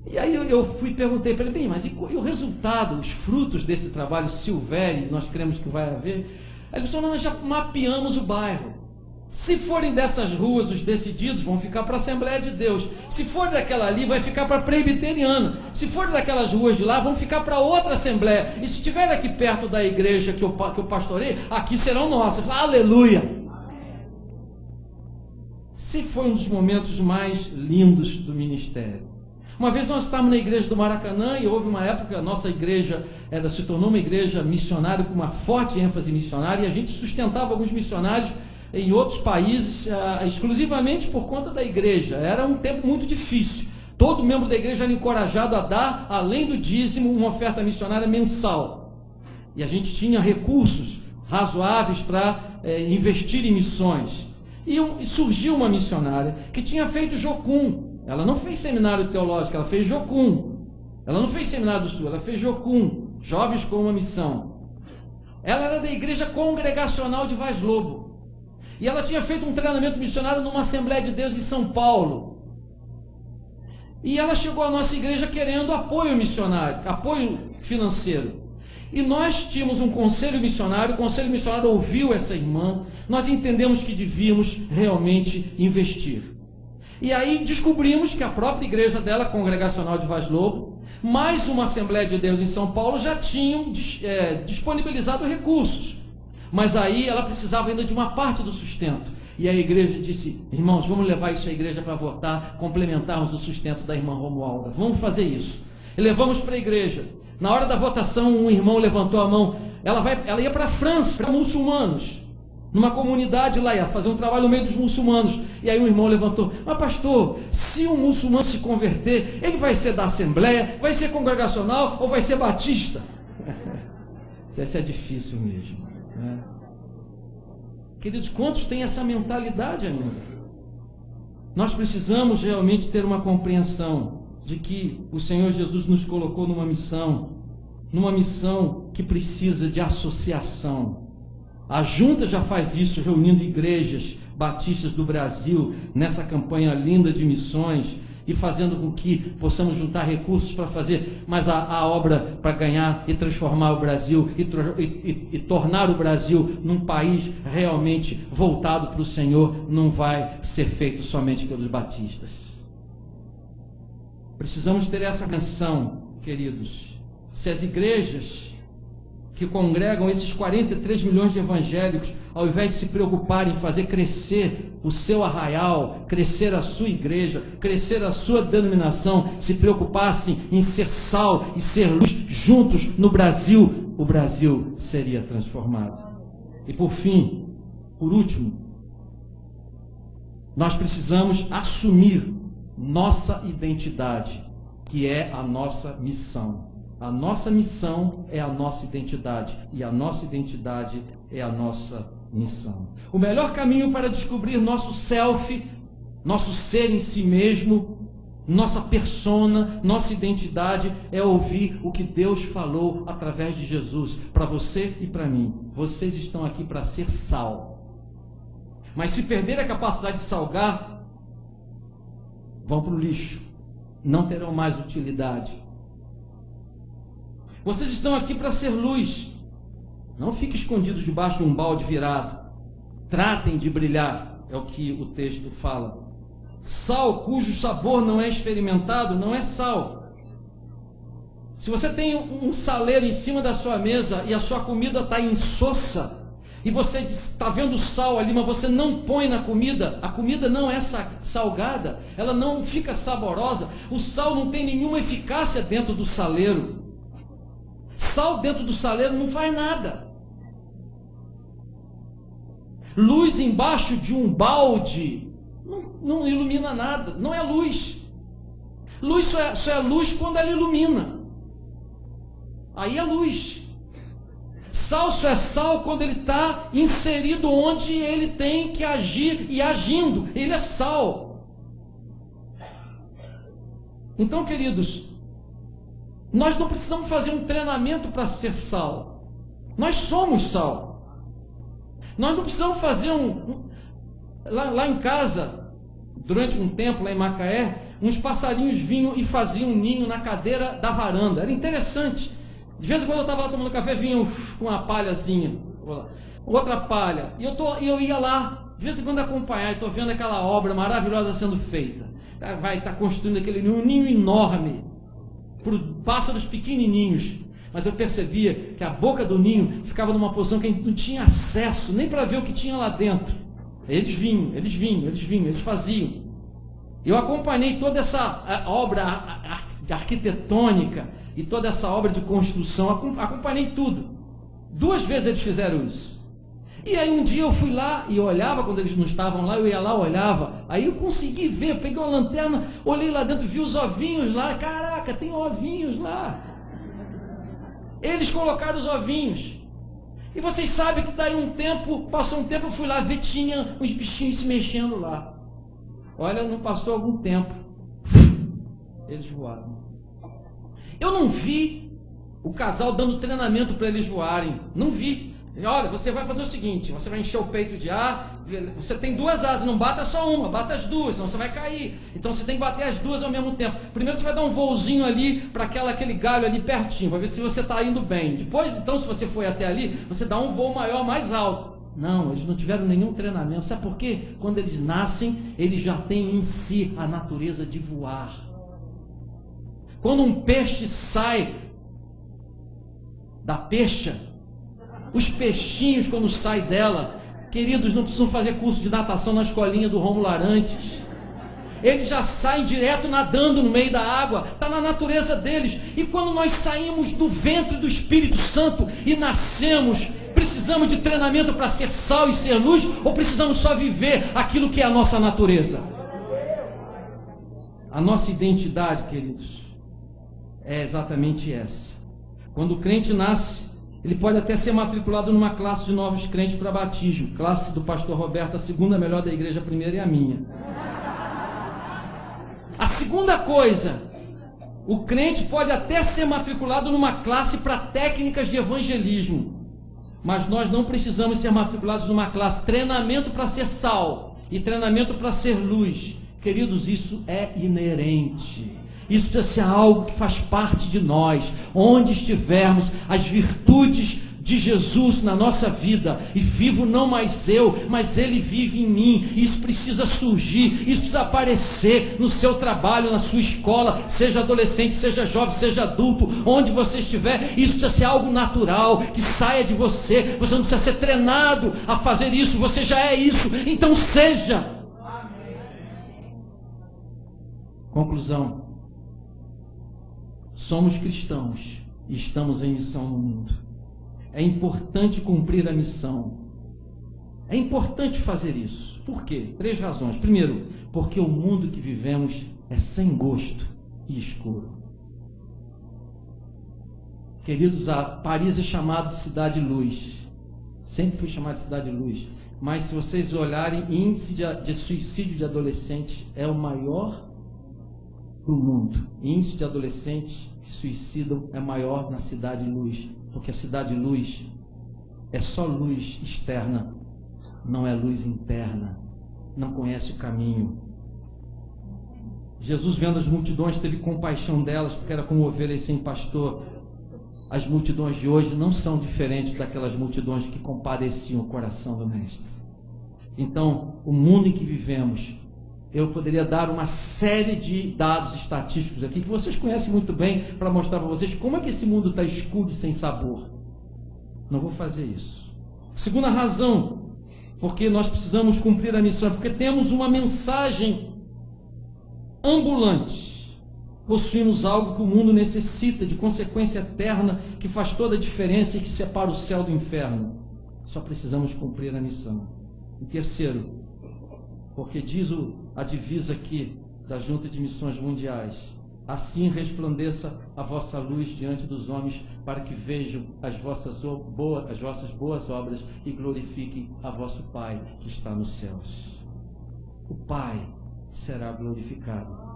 E aí eu fui e perguntei para ele, bem, mas e o resultado, os frutos desse trabalho silvério, nós cremos que vai haver? Aí ele falou, não, nós já mapeamos o bairro. Se forem dessas ruas, os decididos vão ficar para a Assembleia de Deus. Se for daquela ali, vai ficar para a Presbiteriana. Se for daquelas ruas de lá, vão ficar para outra Assembleia. E se estiver aqui perto da igreja que eu pastorei, aqui serão nossas. Eu falei, aleluia! Se foi um dos momentos mais lindos do ministério. Uma vez nós estávamos na igreja do Maracanã e houve uma época, a nossa igreja se tornou uma igreja missionária com uma forte ênfase missionária, e a gente sustentava alguns missionários em outros países, exclusivamente por conta da igreja. Era um tempo muito difícil. Todo membro da igreja era encorajado a dar, além do dízimo, uma oferta missionária mensal. E a gente tinha recursos razoáveis para investir em missões. E surgiu uma missionária que tinha feito Jocum. Ela não fez seminário teológico, ela fez Jocum. Ela não fez seminário do Sul, ela fez Jocum, Jovens com uma Missão. Ela era da igreja congregacional de Vaz Lobo. E ela tinha feito um treinamento missionário numa Assembleia de Deus em São Paulo. E ela chegou à nossa igreja querendo apoio missionário, apoio financeiro. E nós tínhamos um conselho missionário, o conselho missionário ouviu essa irmã, nós entendemos que devíamos realmente investir. E aí descobrimos que a própria igreja dela, congregacional de Vaz Lobo, mais uma Assembleia de Deus em São Paulo, já tinham disponibilizado recursos. Mas aí ela precisava ainda de uma parte do sustento. E a igreja disse, irmãos, vamos levar isso à igreja para votar, complementarmos o sustento da irmã Romualda. Vamos fazer isso. E levamos para a igreja. Na hora da votação, um irmão levantou a mão. Ela ia para a França, para muçulmanos. Numa comunidade lá, ia fazer um trabalho no meio dos muçulmanos. E aí um irmão levantou, mas pastor, se um muçulmano se converter, ele vai ser da Assembleia, vai ser congregacional ou vai ser batista? Isso é difícil mesmo, né? Queridos, quantos têm essa mentalidade ainda? Nós precisamos realmente ter uma compreensão de que o Senhor Jesus nos colocou numa missão que precisa de associação. A junta já faz isso, reunindo igrejas batistas do Brasil nessa campanha linda de missões e fazendo com que possamos juntar recursos para fazer, mas a obra para ganhar e transformar o Brasil e tornar o Brasil num país realmente voltado para o Senhor não vai ser feito somente pelos batistas. Precisamos ter essa atenção, queridos. Se as igrejas que congregam esses 43 milhões de evangélicos, ao invés de se preocupar em fazer crescer o seu arraial, crescer a sua igreja, crescer a sua denominação, se preocupassem em ser sal e ser luz juntos no Brasil, o Brasil seria transformado. E por fim, por último, nós precisamos assumir nossa identidade, que é a nossa missão. A nossa missão é a nossa identidade, e a nossa identidade é a nossa missão. O melhor caminho para descobrir nosso self, nosso ser em si mesmo, nossa persona, nossa identidade, é ouvir o que Deus falou através de Jesus, para você e para mim. Vocês estão aqui para ser sal. Mas se perder a capacidade de salgar, vão para o lixo, não terão mais utilidade. Vocês estão aqui para ser luz. Não fiquem escondidos debaixo de um balde virado. Tratem de brilhar, é o que o texto fala. Sal cujo sabor não é experimentado, não é sal. Se você tem um saleiro em cima da sua mesa e a sua comida está insossa, e você está vendo o sal ali, mas você não põe na comida, a comida não é salgada, ela não fica saborosa, o sal não tem nenhuma eficácia dentro do saleiro. Sal dentro do saleiro não faz nada. Luz embaixo de um balde não ilumina nada, não é luz. Luz só é luz quando ela ilumina. Aí é luz. Sal só é sal quando ele está inserido onde ele tem que agir e agindo. Ele é sal. Então, queridos, nós não precisamos fazer um treinamento para ser sal. Nós somos sal. Nós não precisamos fazer lá em casa, durante um tempo lá em Macaé, uns passarinhos vinham e faziam um ninho na cadeira da varanda. Era interessante. De vez em quando eu estava lá tomando café, vinham com uma palhazinha, outra palha. E eu ia lá, de vez em quando acompanhar, e estou vendo aquela obra maravilhosa sendo feita. Vai estar construindo aquele ninho, um ninho enorme, por pássaros pequenininhos, mas eu percebia que a boca do ninho ficava numa posição que a gente não tinha acesso nem para ver o que tinha lá dentro. Eles vinham, eles faziam. Eu acompanhei toda essa obra arquitetônica e toda essa obra de construção, acompanhei tudo. 2 vezes eles fizeram isso. E aí um dia eu fui lá e eu olhava, quando eles não estavam lá, eu ia lá, olhava. Aí eu consegui ver, eu peguei uma lanterna, olhei lá dentro, vi os ovinhos lá. Caraca, tem ovinhos lá. Eles colocaram os ovinhos. E vocês sabem que daí passou um tempo, eu fui lá ver, tinha uns bichinhos se mexendo lá. Olha, não passou algum tempo, eles voaram. Eu não vi o casal dando treinamento para eles voarem. Não vi. Olha, você vai fazer o seguinte, você vai encher o peito de ar, você tem 2 asas, não bata só uma, bata as 2, senão você vai cair. Então você tem que bater as 2 ao mesmo tempo. Primeiro você vai dar um voozinho ali para aquele galho ali pertinho, para ver se você está indo bem. Depois, então, se você foi até ali, você dá um voo maior, mais alto. Não, eles não tiveram nenhum treinamento. Sabe por quê? Quando eles nascem, eles já têm em si a natureza de voar. Quando um peixe sai da peixa, os peixinhos, quando saem dela, queridos, não precisam fazer curso de natação na escolinha do Rômulo Arantes. Eles já saem direto nadando no meio da água, está na natureza deles. E quando nós saímos do ventre do Espírito Santo e nascemos, precisamos de treinamento para ser sal e ser luz, ou precisamos só viver aquilo que é a nossa natureza? A nossa identidade, queridos, é exatamente essa. Quando o crente nasce, ele pode até ser matriculado numa classe de novos crentes para batismo, classe do pastor Roberto, a segunda melhor da igreja, a primeira é a minha. A segunda coisa, o crente pode até ser matriculado numa classe para técnicas de evangelismo, mas nós não precisamos ser matriculados numa classe. Treinamento para ser sal e treinamento para ser luz. Queridos, isso é inerente. Isso precisa ser algo que faz parte de nós. Onde estivermos, as virtudes de Jesus na nossa vida, e vivo não mais eu, mas Ele vive em mim. Isso precisa surgir, isso precisa aparecer no seu trabalho, na sua escola, seja adolescente, seja jovem, seja adulto, onde você estiver. Isso precisa ser algo natural, que saia de você. Você não precisa ser treinado a fazer isso, você já é isso, então seja. Conclusão: somos cristãos e estamos em missão no mundo. É importante cumprir a missão. É importante fazer isso. Por quê? 3 razões. Primeiro, porque o mundo que vivemos é sem gosto e escuro. Queridos, a Paris é chamada de cidade-luz. Sempre foi chamada de cidade-luz. Mas se vocês olharem, índice de suicídio de adolescentes é o maior do mundo. Índice de adolescentes que suicidam é maior na cidade-luz. Porque a cidade-luz é só luz externa, não é luz interna, não conhece o caminho. Jesus, vendo as multidões, teve compaixão delas, porque era como ovelhas sem pastor. As multidões de hoje não são diferentes daquelas multidões que compadeciam o coração do Mestre. Então, o mundo em que vivemos, eu poderia dar uma série de dados estatísticos aqui, que vocês conhecem muito bem, para mostrar para vocês como é que esse mundo está escuro e sem sabor. Não vou fazer isso. Segunda razão, porque nós precisamos cumprir a missão, porque temos uma mensagem ambulante. Possuímos algo que o mundo necessita, de consequência eterna, que faz toda a diferença e que separa o céu do inferno. Só precisamos cumprir a missão. E terceiro, porque diz a divisa aqui da Junta de Missões Mundiais: assim resplandeça a vossa luz diante dos homens, para que vejam as vossas boas obras e glorifiquem a vosso Pai que está nos céus. O Pai será glorificado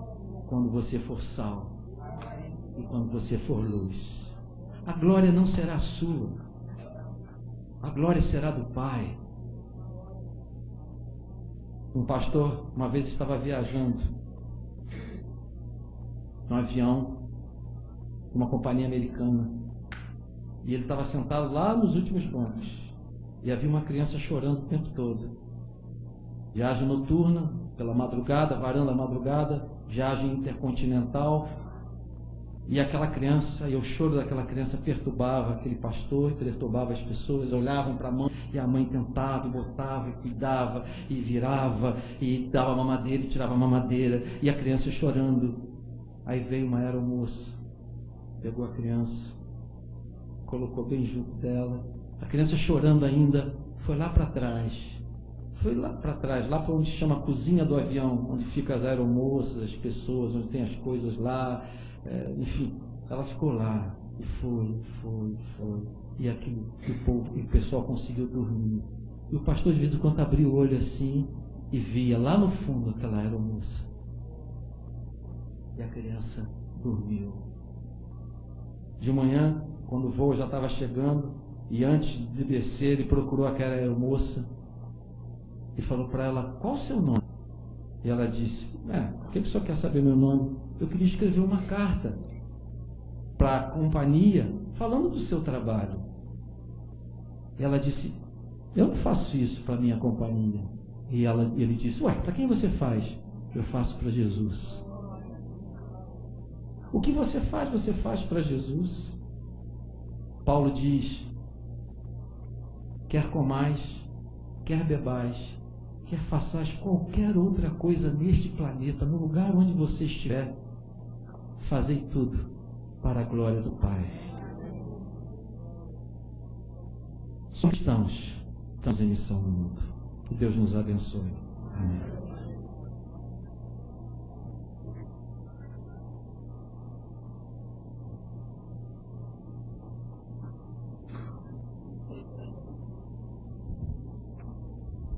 quando você for sal e quando você for luz. A glória não será sua, a glória será do Pai. Um pastor uma vez estava viajando num avião, uma companhia americana, e ele estava sentado lá nos últimos bancos, e havia uma criança chorando o tempo todo. Viagem noturna, pela madrugada, varanda madrugada, viagem intercontinental, e aquela criança, e o choro daquela criança perturbava aquele pastor, perturbava as pessoas. Olhavam para a mãe, e a mãe tentava, e botava, e cuidava, e virava, e dava mamadeira, e tirava mamadeira, e a criança chorando. Aí veio uma aeromoça, pegou a criança, colocou bem junto dela, a criança chorando ainda, foi lá para trás, lá para onde chama a cozinha do avião, onde ficam as aeromoças, as pessoas, onde tem as coisas lá. Enfim, ela ficou lá e foi, e aquilo, o pessoal conseguiu dormir. E o pastor de vez em quando abriu o olho assim e via lá no fundo aquela aeromoça, e a criança dormiu. De manhã, quando o voo já estava chegando, e antes de descer, ele procurou aquela aeromoça e falou para ela: qual o seu nome? E ela disse: por que o senhor quer saber meu nome? Eu queria escrever uma carta para a companhia falando do seu trabalho. E ela disse: eu não faço isso para a minha companhia. E ele disse: para quem você faz? Eu faço para Jesus. O que você faz para Jesus. Paulo diz: quer comais, quer bebais, quer façais qualquer outra coisa neste planeta, no lugar onde você estiver, fazei tudo para a glória do Pai. Estamos em missão no mundo. Que Deus nos abençoe. Amém.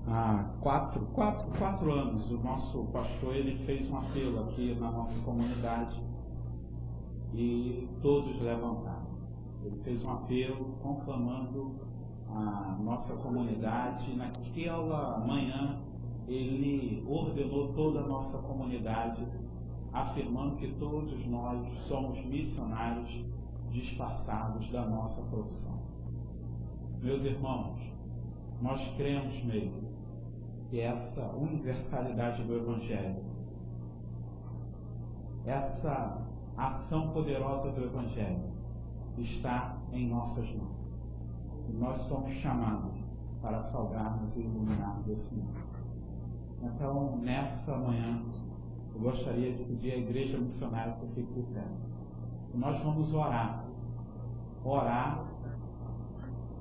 Há quatro anos, o nosso pastor ele fez um apelo aqui na nossa comunidade e todos levantaram. Ele fez um apelo conclamando a nossa comunidade. Naquela manhã, ele ordenou toda a nossa comunidade, afirmando que todos nós somos missionários disfarçados da nossa profissão. Meus irmãos, nós cremos mesmo que essa universalidade do Evangelho, essa ação poderosa do Evangelho está em nossas mãos. E nós somos chamados para salgarmos e iluminarmos esse mundo. Então, nessa manhã, eu gostaria de pedir à igreja missionária que fique de pé. Nós vamos orar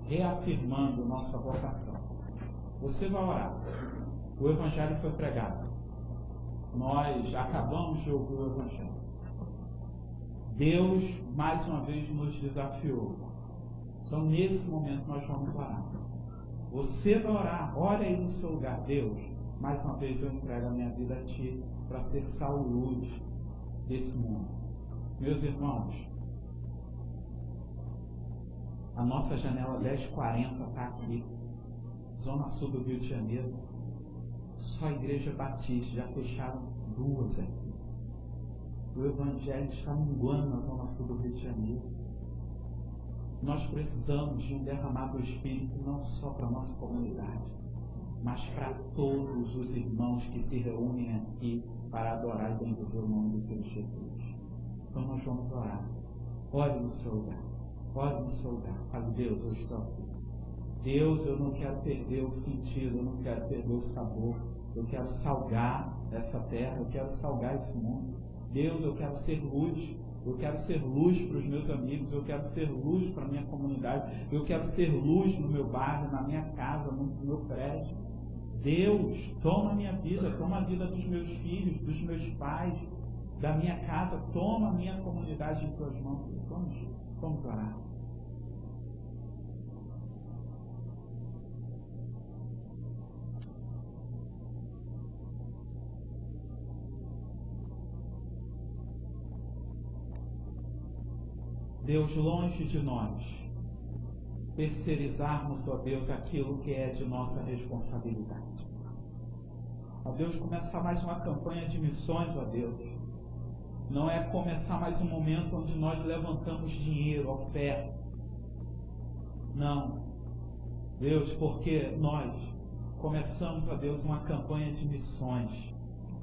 reafirmando nossa vocação. Você vai orar. O Evangelho foi pregado. Nós acabamos de ouvir o Evangelho. Deus, mais uma vez, nos desafiou. Então, nesse momento, nós vamos orar. Você vai orar. Ore aí no seu lugar. Deus, mais uma vez, eu entrego a minha vida a Ti para ser sal e luz desse mundo. Meus irmãos, a nossa janela 1040 está aqui, Zona Sul do Rio de Janeiro. Só a Igreja Batista, já fecharam 2 aqui. O Evangelho está minguando na Zona Sul do Rio de Janeiro. Nós precisamos de um derramar do Espírito, não só para a nossa comunidade, mas para todos os irmãos que se reúnem aqui para adorar e bendizer o nome de Cristo Jesus. Então nós vamos orar. Ore no seu lugar. Ore no seu lugar. Fale, Deus, eu estou aqui. Deus, eu não quero perder o sentido, eu não quero perder o sabor. Eu quero salgar essa terra, eu quero salgar esse mundo. Deus, eu quero ser luz. Eu quero ser luz para os meus amigos, eu quero ser luz para a minha comunidade, eu quero ser luz no meu bairro, na minha casa, no meu prédio. Deus, toma a minha vida, toma a vida dos meus filhos, dos meus pais, da minha casa, toma a minha comunidade em tuas mãos. Vamos orar. Deus, longe de nós terceirizarmos, ó Deus, aquilo que é de nossa responsabilidade. Ó Deus, começar mais uma campanha de missões, ó Deus. Não é começar mais um momento onde nós levantamos dinheiro, oferta. Não. Deus, porque nós começamos, ó Deus, uma campanha de missões.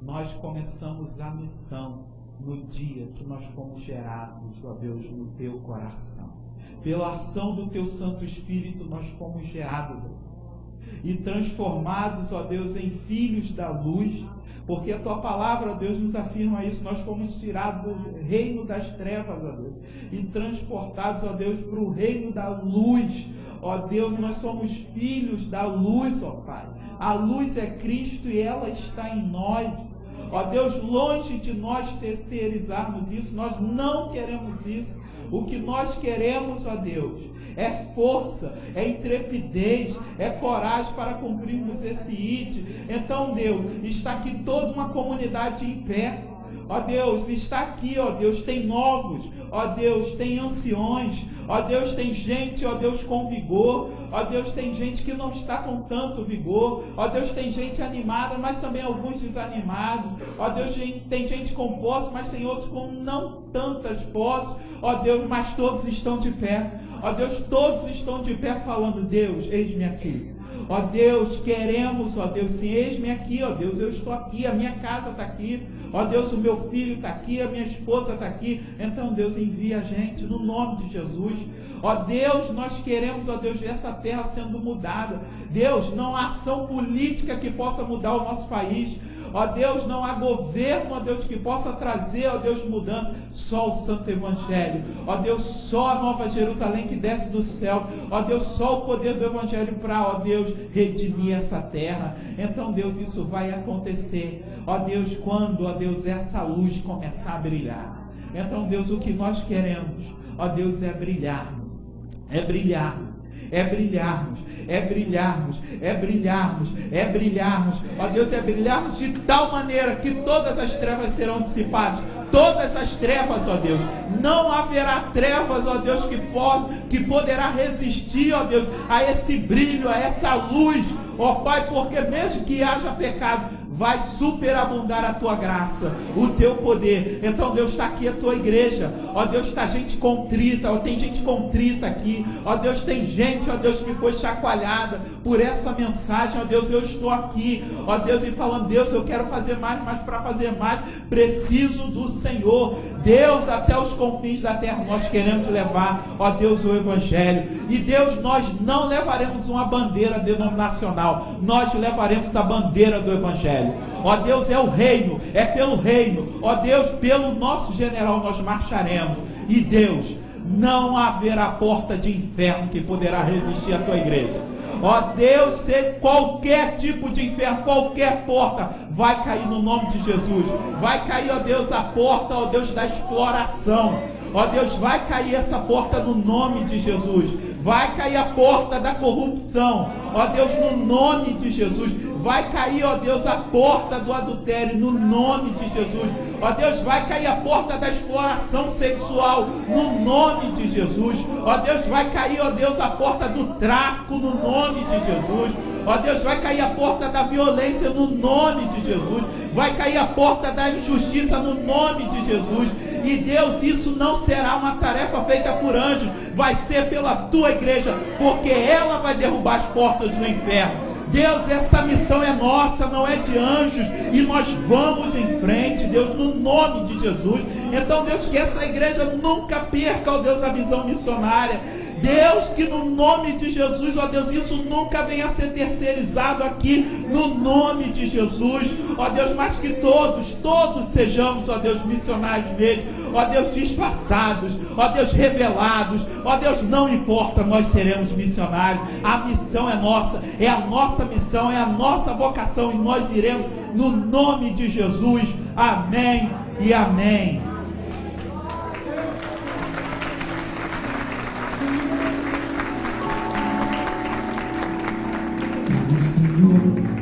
Nós começamos a missão no dia que nós fomos gerados, ó Deus, no Teu coração. Pela ação do Teu Santo Espírito, nós fomos gerados, ó, e transformados, ó Deus, em filhos da luz, porque a Tua palavra, ó Deus, nos afirma isso. Nós fomos tirados do reino das trevas, ó Deus, e transportados, ó Deus, para o reino da luz. Ó Deus, nós somos filhos da luz, ó Pai. A luz é Cristo e ela está em nós. Ó Deus, longe de nós terceirizarmos isso, nós não queremos isso. O que nós queremos, ó Deus, é força, é intrepidez, é coragem para cumprirmos esse ID. Então, Deus, está aqui toda uma comunidade em pé. Ó Deus, está aqui, ó Deus, tem novos, ó Deus, tem anciões, ó Deus, tem gente, ó Deus, com vigor, ó Deus, tem gente que não está com tanto vigor, ó Deus, tem gente animada, mas também alguns desanimados, ó Deus, tem gente com posse, mas tem outros com não tantas posses, ó Deus, mas todos estão de pé, ó Deus, todos estão de pé falando, Deus, eis-me aqui. Ó Deus, queremos, ó Deus, sim, eis-me aqui, ó Deus, eu estou aqui, a minha casa está aqui, ó Deus, o meu filho está aqui, a minha esposa está aqui. Então, Deus, envia a gente no nome de Jesus. Ó Deus, nós queremos, ó Deus, ver essa terra sendo mudada. Deus, não há ação política que possa mudar o nosso país. Ó Deus, não há governo, ó Deus, que possa trazer, ó Deus, mudança. Só o Santo Evangelho. Ó Deus, só a Nova Jerusalém que desce do céu. Ó Deus, só o poder do Evangelho para, ó Deus, redimir essa terra. Então, Deus, isso vai acontecer. Ó Deus, quando, ó Deus, essa luz começar a brilhar. Então, Deus, o que nós queremos, ó Deus, é brilhar. É brilhar. é brilharmos, é brilharmos, é brilharmos, é brilharmos, ó Deus, é brilharmos de tal maneira que todas as trevas serão dissipadas, todas as trevas, ó Deus, não haverá trevas, ó Deus, que poderá resistir, ó Deus, a esse brilho, a essa luz, ó Pai, porque mesmo que haja pecado, vai superabundar a tua graça, o teu poder. Então, Deus, está aqui a tua igreja, ó Deus, está gente contrita, ó, tem gente contrita aqui, ó Deus, tem gente, ó Deus, que foi chacoalhada por essa mensagem, ó Deus, eu estou aqui, ó Deus, e falando, Deus, eu quero fazer mais, mas para fazer mais, preciso do Senhor. Deus, até os confins da terra, nós queremos levar, ó Deus, o Evangelho, e Deus, nós não levaremos uma bandeira denominacional, nós levaremos a bandeira do Evangelho. Ó Deus, é o reino, é pelo reino, ó Deus, pelo nosso general nós marcharemos, e Deus, não haverá porta de inferno que poderá resistir à tua igreja. Ó Deus, se qualquer tipo de inferno, qualquer porta, vai cair no nome de Jesus. Vai cair, ó Deus, a porta, ó Deus, da exploração. Ó Deus, vai cair essa porta no nome de Jesus. Vai cair a porta da corrupção, ó Deus, no nome de Jesus. Vai cair, ó Deus, a porta do adultério, no nome de Jesus. Ó Deus, vai cair a porta da exploração sexual, no nome de Jesus. Ó Deus, vai cair, ó Deus, a porta do tráfico, no nome de Jesus. Ó Deus, vai cair a porta da violência, no nome de Jesus. Vai cair a porta da injustiça, no nome de Jesus. E Deus, isso não será uma tarefa feita por anjos, vai ser pela tua igreja, porque ela vai derrubar as portas do inferno. Deus, essa missão é nossa, não é de anjos, e nós vamos em frente, Deus, no nome de Jesus. Então, Deus, que essa igreja nunca perca, ó Deus, a visão missionária. Deus, que no nome de Jesus, ó Deus, isso nunca venha a ser terceirizado aqui, no nome de Jesus, ó Deus, mas que todos sejamos, ó Deus, missionários mesmo, ó Deus, disfarçados, ó Deus, revelados, ó Deus, não importa, nós seremos missionários, a missão é a nossa missão, é a nossa vocação, e nós iremos no nome de Jesus, amém e amém.
Senhor